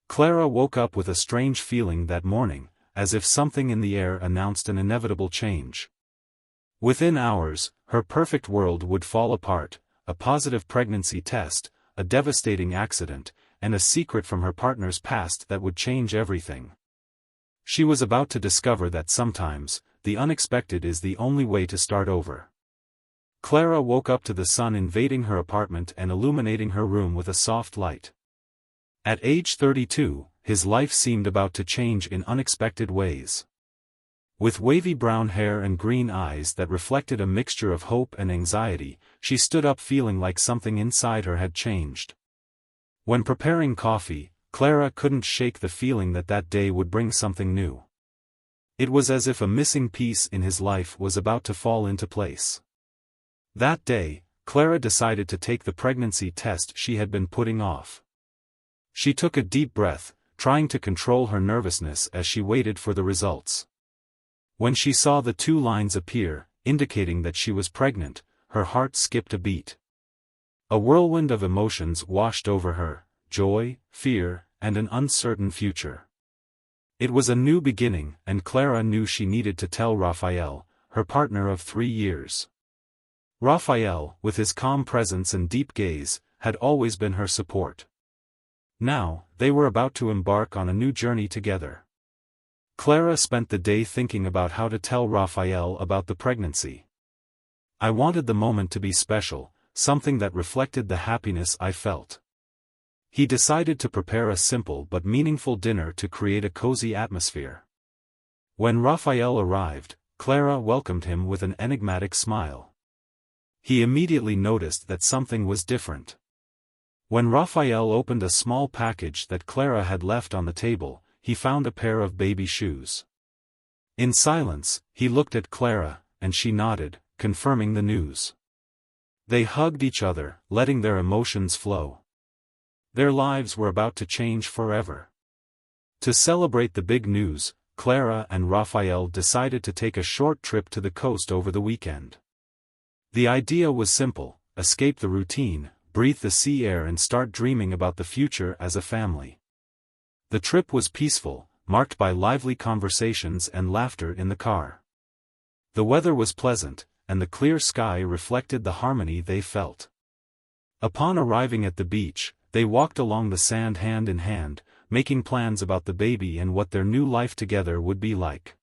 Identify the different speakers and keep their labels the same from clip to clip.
Speaker 1: Clara woke up with a strange feeling that morning, as if something in the air announced an inevitable change. Within hours, her perfect world would fall apart: a positive pregnancy test, a devastating accident, and a secret from her partner's past that would change everything. She was about to discover that sometimes, the unexpected is the only way to start over. Clara woke up to the sun invading her apartment and illuminating her room with a soft light. At age 32, his life seemed about to change in unexpected ways. With wavy brown hair and green eyes that reflected a mixture of hope and anxiety, she stood up feeling like something inside her had changed. When preparing coffee, Clara couldn't shake the feeling that that day would bring something new. It was as if a missing piece in his life was about to fall into place. That day, Clara decided to take the pregnancy test she had been putting off. She took a deep breath, trying to control her nervousness as she waited for the results. When she saw the 2 lines appear, indicating that she was pregnant, her heart skipped a beat. A whirlwind of emotions washed over her: joy, fear, and an uncertain future. It was a new beginning, and Clara knew she needed to tell Raphael, her partner of 3 years. Raphael, with his calm presence and deep gaze, had always been her support. Now, they were about to embark on a new journey together. Clara spent the day thinking about how to tell Raphael about the pregnancy. "I wanted the moment to be special, something that reflected the happiness I felt." He decided to prepare a simple but meaningful dinner to create a cozy atmosphere. When Raphael arrived, Clara welcomed him with an enigmatic smile. He immediately noticed that something was different. When Raphael opened a small package that Clara had left on the table, he found a pair of baby shoes. In silence, he looked at Clara, and she nodded, confirming the news. They hugged each other, letting their emotions flow. Their lives were about to change forever. To celebrate the big news, Clara and Raphael decided to take a short trip to the coast over the weekend. The idea was simple: escape the routine, breathe the sea air and start dreaming about the future as a family. The trip was peaceful, marked by lively conversations and laughter in the car. The weather was pleasant, and the clear sky reflected the harmony they felt. Upon arriving at the beach, they walked along the sand hand in hand, making plans about the baby and what their new life together would be like.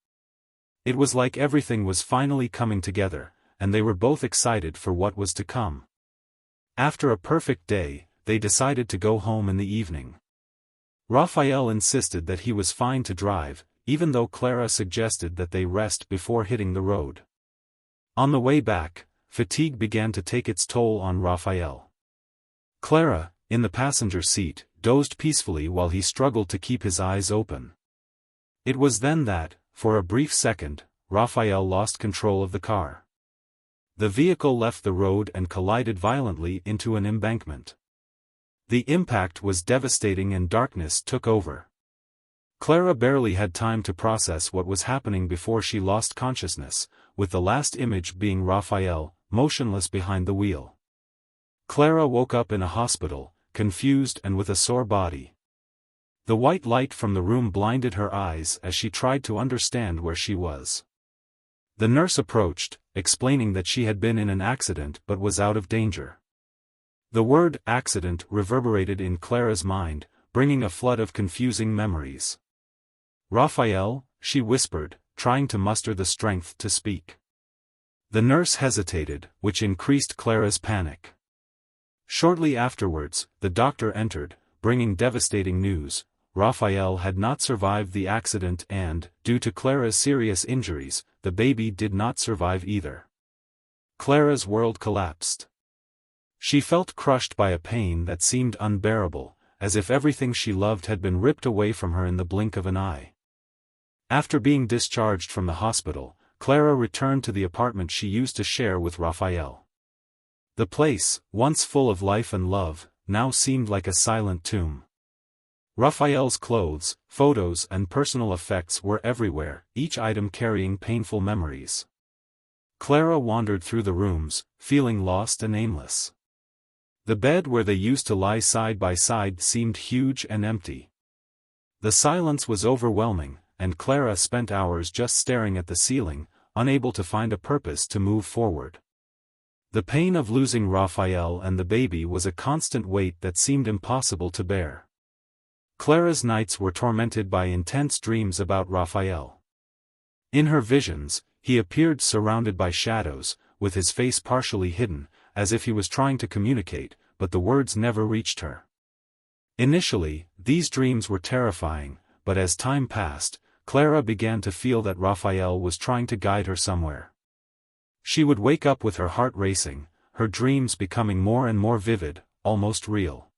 Speaker 1: It was like everything was finally coming together, and they were both excited for what was to come. After a perfect day, they decided to go home in the evening. Raphael insisted that he was fine to drive, even though Clara suggested that they rest before hitting the road. On the way back, fatigue began to take its toll on Raphael. Clara, in the passenger seat, dozed peacefully while he struggled to keep his eyes open. It was then that, for a brief second, Raphael lost control of the car. The vehicle left the road and collided violently into an embankment. The impact was devastating and darkness took over. Clara barely had time to process what was happening before she lost consciousness, with the last image being Raphael, motionless behind the wheel. Clara woke up in a hospital, confused and with a sore body. The white light from the room blinded her eyes as she tried to understand where she was. The nurse approached, explaining that she had been in an accident but was out of danger. The word accident reverberated in Clara's mind, bringing a flood of confusing memories. "Raphael," she whispered, trying to muster the strength to speak. The nurse hesitated, which increased Clara's panic. Shortly afterwards, the doctor entered, bringing devastating news: Raphael had not survived the accident and, due to Clara's serious injuries, the baby did not survive either. Clara's world collapsed. She felt crushed by a pain that seemed unbearable, as if everything she loved had been ripped away from her in the blink of an eye. After being discharged from the hospital, Clara returned to the apartment she used to share with Raphael. The place, once full of life and love, now seemed like a silent tomb. Raphael's clothes, photos and personal effects were everywhere, each item carrying painful memories. Clara wandered through the rooms, feeling lost and aimless. The bed where they used to lie side by side seemed huge and empty. The silence was overwhelming, and Clara spent hours just staring at the ceiling, unable to find a purpose to move forward. The pain of losing Raphael and the baby was a constant weight that seemed impossible to bear. Clara's nights were tormented by intense dreams about Raphael. In her visions, he appeared surrounded by shadows, with his face partially hidden, as if he was trying to communicate, but the words never reached her. Initially, these dreams were terrifying, but as time passed, Clara began to feel that Raphael was trying to guide her somewhere. She would wake up with her heart racing, her dreams becoming more and more vivid, almost real.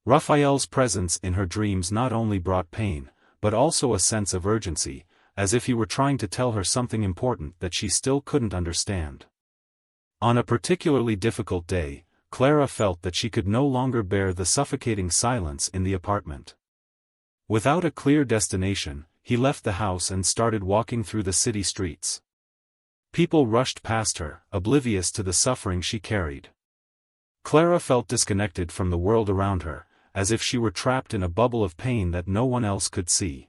Speaker 1: Raphael's presence in her dreams not only brought pain, but also a sense of urgency, as if he were trying to tell her something important that she still couldn't understand. On a particularly difficult day, Clara felt that she could no longer bear the suffocating silence in the apartment. Without a clear destination, he left the house and started walking through the city streets. People rushed past her, oblivious to the suffering she carried. Clara felt disconnected from the world around her, as if she were trapped in a bubble of pain that no one else could see.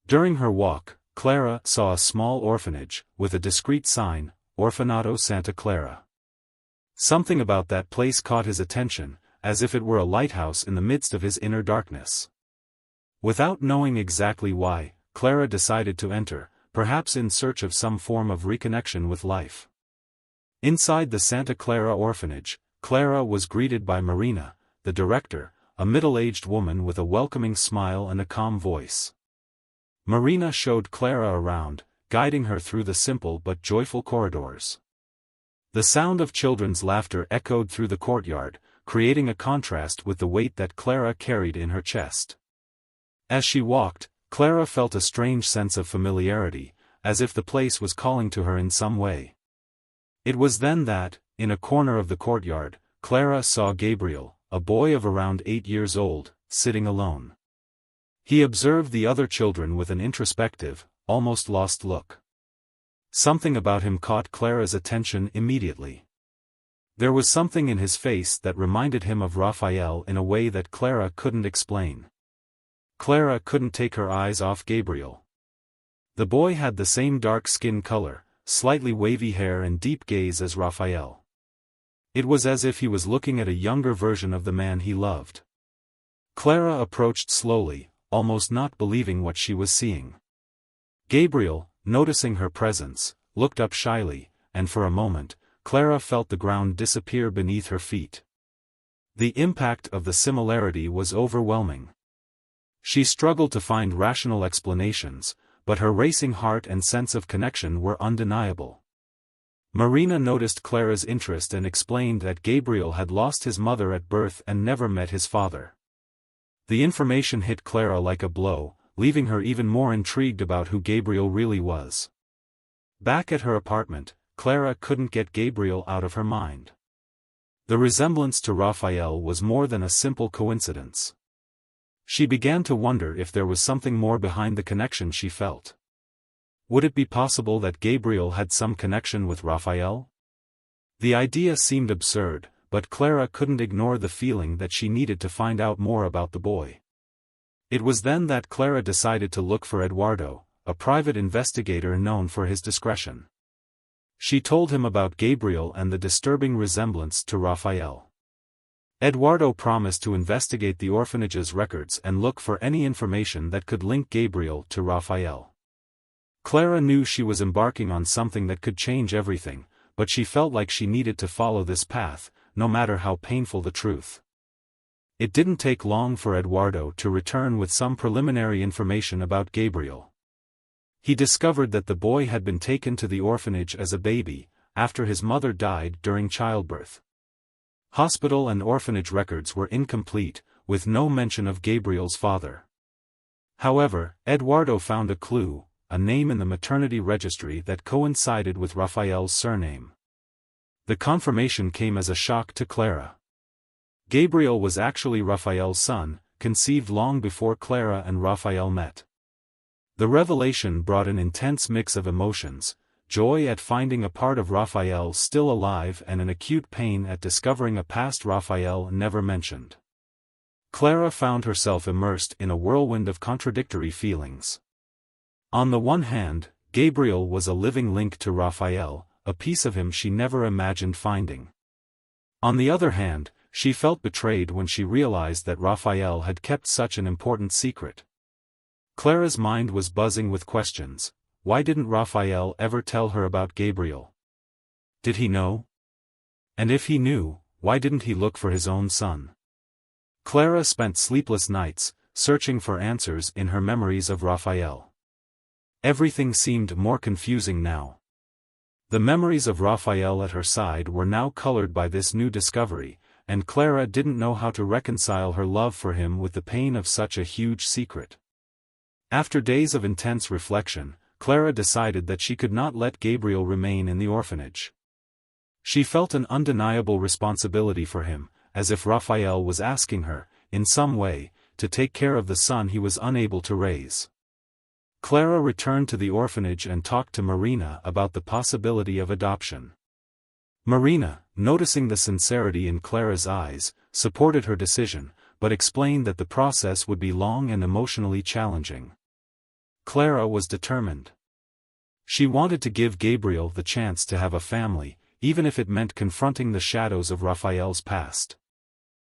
Speaker 1: During her walk, Clara saw a small orphanage, with a discreet sign, Orfanato Santa Clara. Something about that place caught his attention, as if it were a lighthouse in the midst of his inner darkness. Without knowing exactly why, Clara decided to enter, perhaps in search of some form of reconnection with life. Inside the Santa Clara orphanage, Clara was greeted by Marina, the director, a middle-aged woman with a welcoming smile and a calm voice. Marina showed Clara around, guiding her through the simple but joyful corridors. The sound of children's laughter echoed through the courtyard, creating a contrast with the weight that Clara carried in her chest. As she walked, Clara felt a strange sense of familiarity, as if the place was calling to her in some way. It was then that, in a corner of the courtyard, Clara saw Gabriel, a boy of around 8 years old, sitting alone. He observed the other children with an introspective, almost lost look. Something about him caught Clara's attention immediately. There was something in his face that reminded him of Raphael in a way that Clara couldn't explain. Clara couldn't take her eyes off Gabriel. The boy had the same dark skin color, slightly wavy hair and deep gaze as Raphael. It was as if he was looking at a younger version of the man he loved. Clara approached slowly, almost not believing what she was seeing. Gabriel, noticing her presence, looked up shyly, and for a moment, Clara felt the ground disappear beneath her feet. The impact of the similarity was overwhelming. She struggled to find rational explanations, but her racing heart and sense of connection were undeniable. Marina noticed Clara's interest and explained that Gabriel had lost his mother at birth and never met his father. The information hit Clara like a blow, leaving her even more intrigued about who Gabriel really was. Back at her apartment, Clara couldn't get Gabriel out of her mind. The resemblance to Raphael was more than a simple coincidence. She began to wonder if there was something more behind the connection she felt. Would it be possible that Gabriel had some connection with Raphael? The idea seemed absurd, but Clara couldn't ignore the feeling that she needed to find out more about the boy. It was then that Clara decided to look for Eduardo, a private investigator known for his discretion. She told him about Gabriel and the disturbing resemblance to Raphael. Eduardo promised to investigate the orphanage's records and look for any information that could link Gabriel to Raphael. Clara knew she was embarking on something that could change everything, but she felt like she needed to follow this path, no matter how painful the truth. It didn't take long for Eduardo to return with some preliminary information about Gabriel. He discovered that the boy had been taken to the orphanage as a baby, after his mother died during childbirth. Hospital and orphanage records were incomplete, with no mention of Gabriel's father. However, Eduardo found a clue, a name in the maternity registry that coincided with Raphael's surname. The confirmation came as a shock to Clara. Gabriel was actually Raphael's son, conceived long before Clara and Raphael met. The revelation brought an intense mix of emotions, joy at finding a part of Raphael still alive and an acute pain at discovering a past Raphael never mentioned. Clara found herself immersed in a whirlwind of contradictory feelings. On the one hand, Gabriel was a living link to Raphael, a piece of him she never imagined finding. On the other hand, she felt betrayed when she realized that Raphael had kept such an important secret. Clara's mind was buzzing with questions. Why didn't Raphael ever tell her about Gabriel? Did he know? And if he knew, why didn't he look for his own son? Clara spent sleepless nights, searching for answers in her memories of Raphael. Everything seemed more confusing now. The memories of Raphael at her side were now colored by this new discovery, and Clara didn't know how to reconcile her love for him with the pain of such a huge secret. After days of intense reflection, Clara decided that she could not let Gabriel remain in the orphanage. She felt an undeniable responsibility for him, as if Raphael was asking her, in some way, to take care of the son he was unable to raise. Clara returned to the orphanage and talked to Marina about the possibility of adoption. Marina, noticing the sincerity in Clara's eyes, supported her decision, but explained that the process would be long and emotionally challenging. Clara was determined. She wanted to give Gabriel the chance to have a family, even if it meant confronting the shadows of Raphael's past.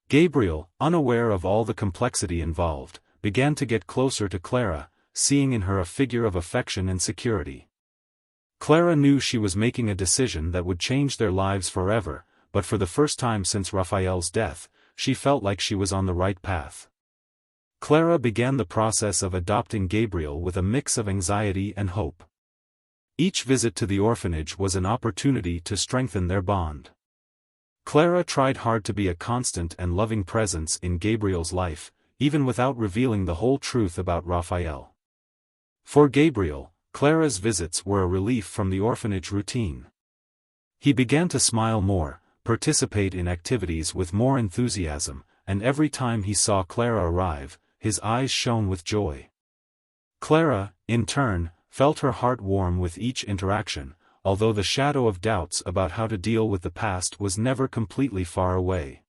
Speaker 1: Gabriel, unaware of all the complexity involved, began to get closer to Clara, seeing in her a figure of affection and security. Clara knew she was making a decision that would change their lives forever, but for the first time since Raphael's death, she felt like she was on the right path. Clara began the process of adopting Gabriel with a mix of anxiety and hope. Each visit to the orphanage was an opportunity to strengthen their bond. Clara tried hard to be a constant and loving presence in Gabriel's life, even without revealing the whole truth about Raphael. For Gabriel, Clara's visits were a relief from the orphanage routine. He began to smile more, participate in activities with more enthusiasm, and every time he saw Clara arrive, his eyes shone with joy. Clara, in turn, felt her heart warm with each interaction, although the shadow of doubts about how to deal with the past was never completely far away.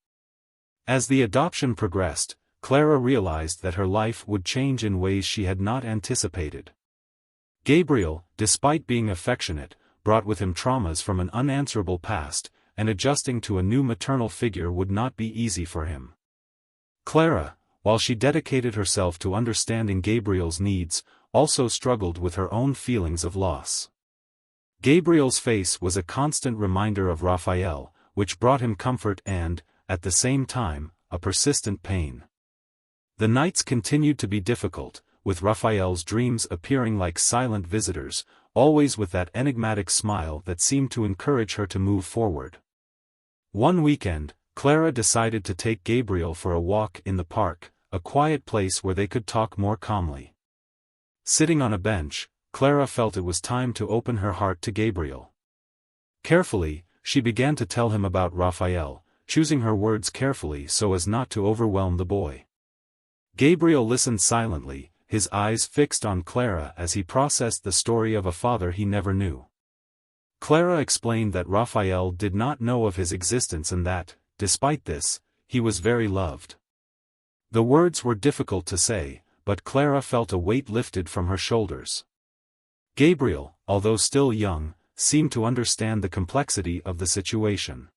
Speaker 1: As the adoption progressed, Clara realized that her life would change in ways she had not anticipated. Gabriel, despite being affectionate, brought with him traumas from an unanswerable past, and adjusting to a new maternal figure would not be easy for him. Clara, while she dedicated herself to understanding Gabriel's needs, also struggled with her own feelings of loss. Gabriel's face was a constant reminder of Raphael, which brought him comfort and, at the same time, a persistent pain. The nights continued to be difficult, with Raphael's dreams appearing like silent visitors, always with that enigmatic smile that seemed to encourage her to move forward. One weekend, Clara decided to take Gabriel for a walk in the park, a quiet place where they could talk more calmly. Sitting on a bench, Clara felt it was time to open her heart to Gabriel. Carefully, she began to tell him about Raphael, choosing her words carefully so as not to overwhelm the boy. Gabriel listened silently, his eyes fixed on Clara as he processed the story of a father he never knew. Clara explained that Raphael did not know of his existence and that, despite this, he was very loved. The words were difficult to say, but Clara felt a weight lifted from her shoulders. Gabriel, although still young, seemed to understand the complexity of the situation.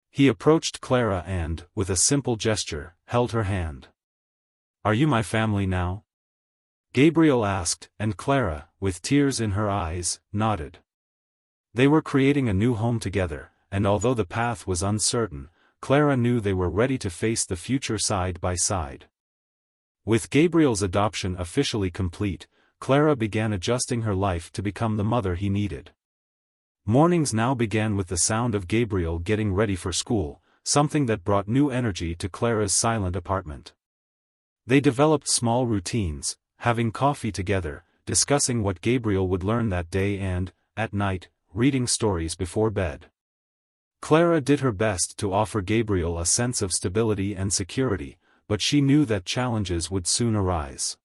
Speaker 1: He approached Clara and, with a simple gesture, held her hand. "Are you my family now?" Gabriel asked, and Clara, with tears in her eyes, nodded. They were creating a new home together, and although the path was uncertain, Clara knew they were ready to face the future side by side. With Gabriel's adoption officially complete, Clara began adjusting her life to become the mother he needed. Mornings now began with the sound of Gabriel getting ready for school, something that brought new energy to Clara's silent apartment. They developed small routines, having coffee together, discussing what Gabriel would learn that day and, at night, reading stories before bed. Clara did her best to offer Gabriel a sense of stability and security, but she knew that challenges would soon arise.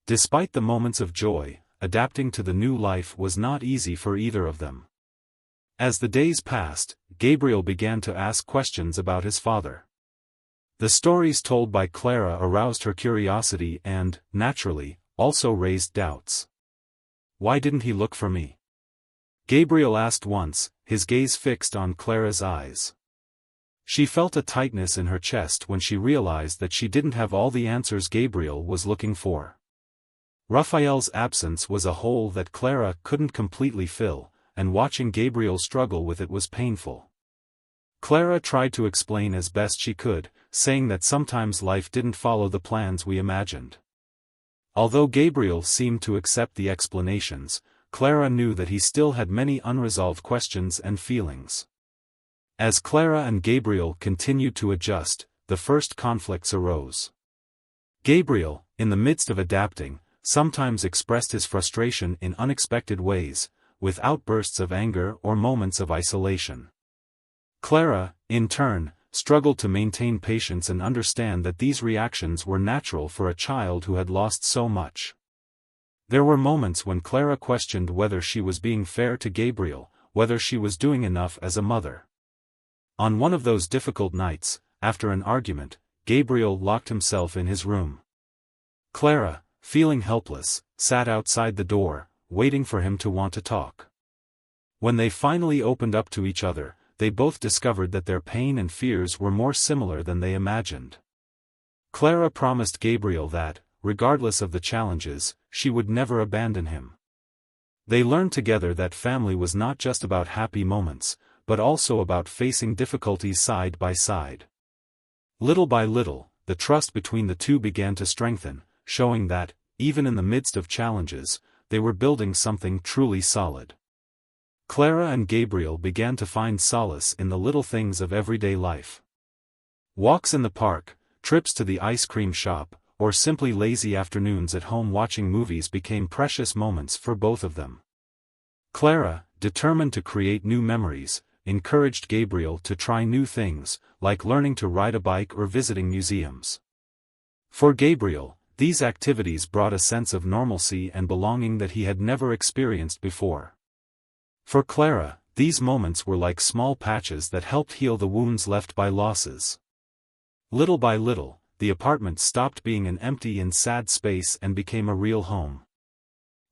Speaker 1: Despite the moments of joy, adapting to the new life was not easy for either of them. As the days passed, Gabriel began to ask questions about his father. The stories told by Clara aroused her curiosity and, naturally, also raised doubts. "Why didn't he look for me?" Gabriel asked once, his gaze fixed on Clara's eyes. She felt a tightness in her chest when she realized that she didn't have all the answers Gabriel was looking for. Raphael's absence was a hole that Clara couldn't completely fill, and watching Gabriel struggle with it was painful. Clara tried to explain as best she could, saying that sometimes life didn't follow the plans we imagined. Although Gabriel seemed to accept the explanations, Clara knew that he still had many unresolved questions and feelings. As Clara and Gabriel continued to adjust, the first conflicts arose. Gabriel, in the midst of adapting, sometimes expressed his frustration in unexpected ways, with outbursts of anger or moments of isolation. Clara, in turn, struggled to maintain patience and understand that these reactions were natural for a child who had lost so much. There were moments when Clara questioned whether she was being fair to Gabriel, whether she was doing enough as a mother. On one of those difficult nights, after an argument, Gabriel locked himself in his room. Clara, feeling helpless, sat outside the door, waiting for him to want to talk. When they finally opened up to each other, they both discovered that their pain and fears were more similar than they imagined. Clara promised Gabriel that, regardless of the challenges, she would never abandon him. They learned together that family was not just about happy moments, but also about facing difficulties side by side. Little by little, the trust between the two began to strengthen, showing that, even in the midst of challenges, they were building something truly solid. Clara and Gabriel began to find solace in the little things of everyday life. Walks in the park, trips to the ice cream shop, or simply lazy afternoons at home watching movies became precious moments for both of them. Clara, determined to create new memories, encouraged Gabriel to try new things, like learning to ride a bike or visiting museums. For Gabriel, these activities brought a sense of normalcy and belonging that he had never experienced before. For Clara, these moments were like small patches that helped heal the wounds left by losses. Little by little, the apartment stopped being an empty and sad space and became a real home.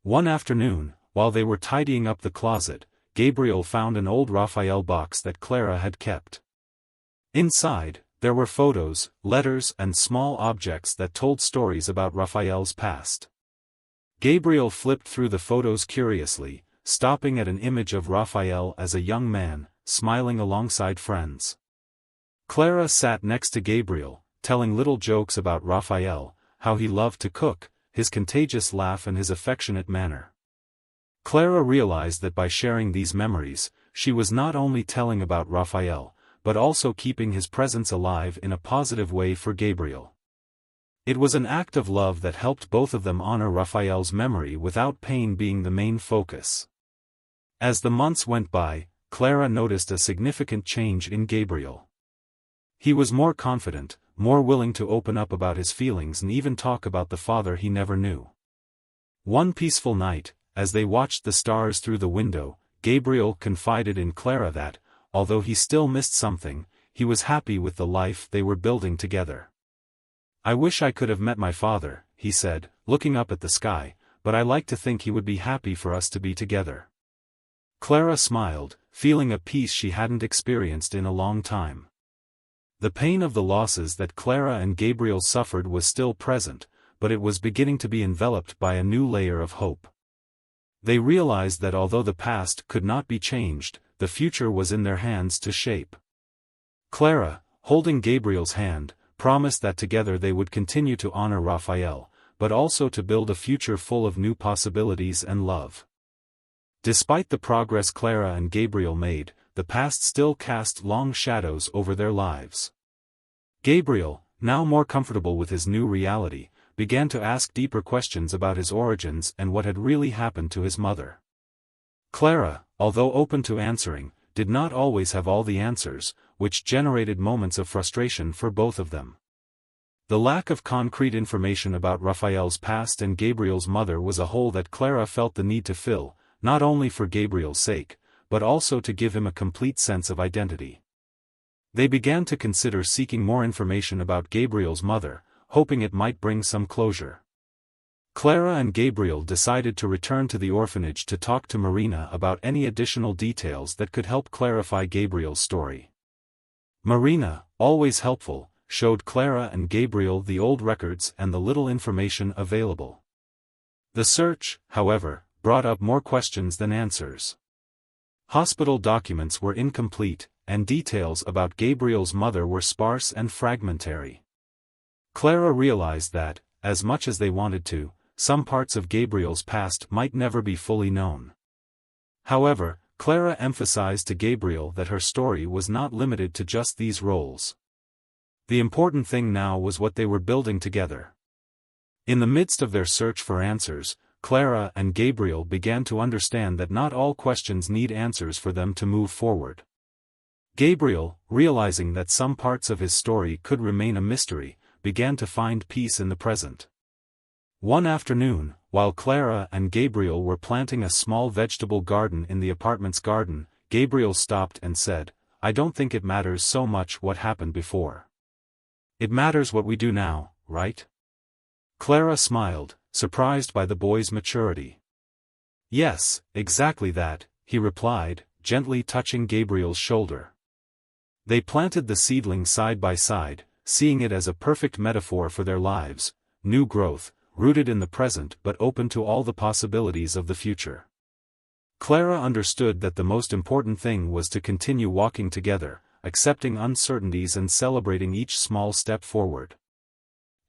Speaker 1: One afternoon, while they were tidying up the closet, Gabriel found an old Raphael box that Clara had kept. Inside, there were photos, letters and small objects that told stories about Raphael's past. Gabriel flipped through the photos curiously, stopping at an image of Raphael as a young man, smiling alongside friends. Clara sat next to Gabriel, telling little jokes about Raphael, how he loved to cook, his contagious laugh and his affectionate manner. Clara realized that by sharing these memories, she was not only telling about Raphael, but also keeping his presence alive in a positive way for Gabriel. It was an act of love that helped both of them honor Raphael's memory without pain being the main focus. As the months went by, Clara noticed a significant change in Gabriel. He was more confident, more willing to open up about his feelings and even talk about the father he never knew. One peaceful night, as they watched the stars through the window, Gabriel confided in Clara that, although he still missed something, he was happy with the life they were building together. "I wish I could have met my father," he said, looking up at the sky, "but I like to think he would be happy for us to be together." Clara smiled, feeling a peace she hadn't experienced in a long time. The pain of the losses that Clara and Gabriel suffered was still present, but it was beginning to be enveloped by a new layer of hope. They realized that although the past could not be changed, the future was in their hands to shape. Clara, holding Gabriel's hand, promised that together they would continue to honor Raphael, but also to build a future full of new possibilities and love. Despite the progress Clara and Gabriel made, the past still cast long shadows over their lives. Gabriel, now more comfortable with his new reality, began to ask deeper questions about his origins and what had really happened to his mother. Clara, although open to answering, did not always have all the answers, which generated moments of frustration for both of them. The lack of concrete information about Raphael's past and Gabriel's mother was a hole that Clara felt the need to fill, not only for Gabriel's sake, but also to give him a complete sense of identity. They began to consider seeking more information about Gabriel's mother, hoping it might bring some closure. Clara and Gabriel decided to return to the orphanage to talk to Marina about any additional details that could help clarify Gabriel's story. Marina, always helpful, showed Clara and Gabriel the old records and the little information available. The search, however, brought up more questions than answers. Hospital documents were incomplete, and details about Gabriel's mother were sparse and fragmentary. Clara realized that, as much as they wanted to, some parts of Gabriel's past might never be fully known. However, Clara emphasized to Gabriel that her story was not limited to just these roles. The important thing now was what they were building together. In the midst of their search for answers, Clara and Gabriel began to understand that not all questions need answers for them to move forward. Gabriel, realizing that some parts of his story could remain a mystery, began to find peace in the present. One afternoon, while Clara and Gabriel were planting a small vegetable garden in the apartment's garden, Gabriel stopped and said, "I don't think it matters so much what happened before. It matters what we do now, right?" Clara smiled, surprised by the boy's maturity. "Yes, exactly that," he replied, gently touching Gabriel's shoulder. They planted the seedling side by side, seeing it as a perfect metaphor for their lives, new growth, rooted in the present but open to all the possibilities of the future. Clara understood that the most important thing was to continue walking together, accepting uncertainties and celebrating each small step forward.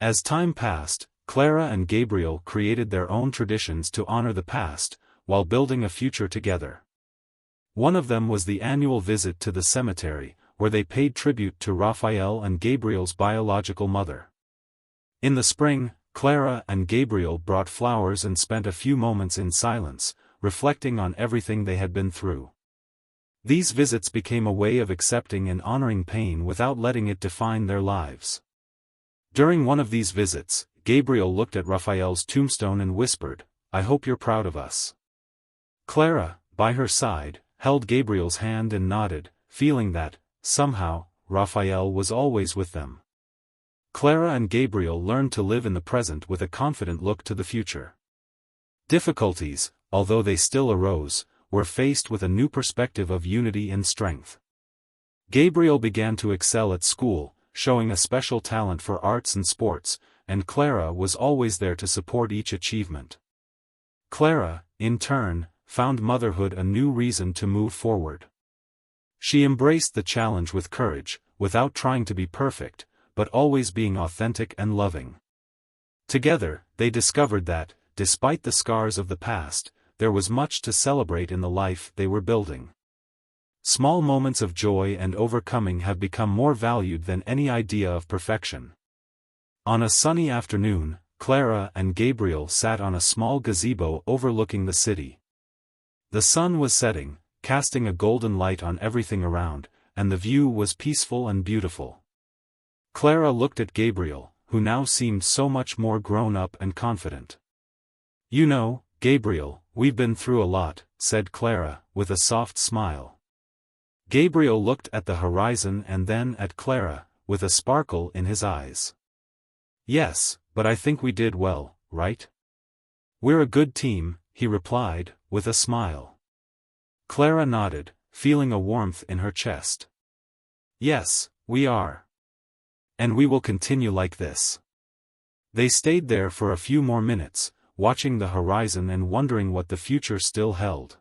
Speaker 1: As time passed, Clara and Gabriel created their own traditions to honor the past, while building a future together. One of them was the annual visit to the cemetery, where they paid tribute to Raphael and Gabriel's biological mother. In the spring, Clara and Gabriel brought flowers and spent a few moments in silence, reflecting on everything they had been through. These visits became a way of accepting and honoring pain without letting it define their lives. During one of these visits, Gabriel looked at Raphael's tombstone and whispered, "I hope you're proud of us." Clara, by her side, held Gabriel's hand and nodded, feeling that, somehow, Raphael was always with them. Clara and Gabriel learned to live in the present with a confident look to the future. Difficulties, although they still arose, were faced with a new perspective of unity and strength. Gabriel began to excel at school, showing a special talent for arts and sports, and Clara was always there to support each achievement. Clara, in turn, found motherhood a new reason to move forward. She embraced the challenge with courage, without trying to be perfect, but always being authentic and loving. Together, they discovered that, despite the scars of the past, there was much to celebrate in the life they were building. Small moments of joy and overcoming have become more valued than any idea of perfection. On a sunny afternoon, Clara and Gabriel sat on a small gazebo overlooking the city. The sun was setting, casting a golden light on everything around, and the view was peaceful and beautiful. Clara looked at Gabriel, who now seemed so much more grown up and confident. "You know, Gabriel, we've been through a lot," said Clara, with a soft smile. Gabriel looked at the horizon and then at Clara, with a sparkle in his eyes. "Yes, but I think we did well, right? We're a good team," he replied, with a smile. Clara nodded, feeling a warmth in her chest. "Yes, we are. And we will continue like this." They stayed there for a few more minutes, watching the horizon and wondering what the future still held.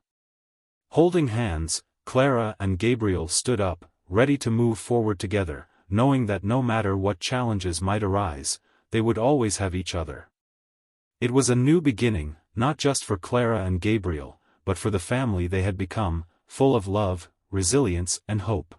Speaker 1: Holding hands, Clara and Gabriel stood up, ready to move forward together, knowing that no matter what challenges might arise, they would always have each other. It was a new beginning, not just for Clara and Gabriel, but for the family they had become, full of love, resilience and hope.